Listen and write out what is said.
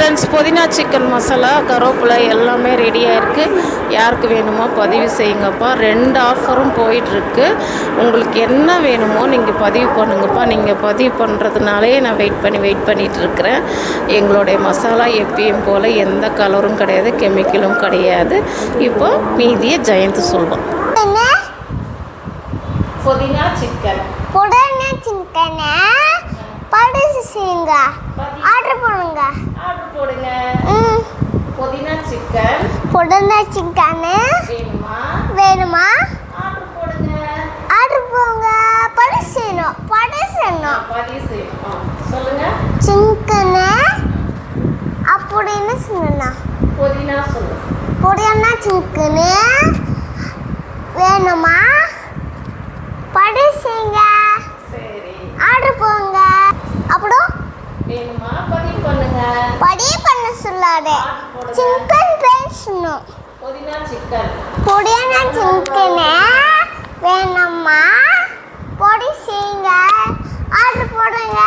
Friends, புதினா chicken masala, கருவேப்பிலை எல்லாமே ரெடியாக இருக்குது. யாருக்கு வேணுமோ பதிவு செய்யுங்கப்பா. 2 ஆஃபரும் போயிட்டுருக்கு. உங்களுக்கு என்ன வேணுமோ நீங்கள் பதிவு பண்ணுங்கப்பா. நீங்கள் பதிவு பண்ணுறதுனாலே நான் வெயிட் பண்ணிகிட்ருக்கிறேன். எங்களுடைய மசாலா எப்பயும் போல் எந்த கலரும் கிடையாது, கெமிக்கலும் கிடையாது. இப்போ மீதியை ஜெயந்த் சொல்வோம். புதினா சிக்கன் செய்யுங்க, ஆர்டர் போடுங்க. புதினா சிக்கன் வேணுமா? ஆர்டர் போடுங்க. பதிவு செய்யணும். சொல்லுங்க. சிக்கன் அப்படின்னு சொன்னா புதினா சொல்லுங்க. புதினா சிக்கன் வேணுமா? பதிவு செய்யுங்க. சரி, ஆர்டர் போடுங்க. அப்புறம் வேணுமா பதிவு பண்ணுங்க. பதிவு பண்ண சொல்லாதே, சிக்கன் பேசணும். புதினா சிக்கன் வேணுமா? பதிவு செய்யுங்க. ஆர்டர் போடுங்க.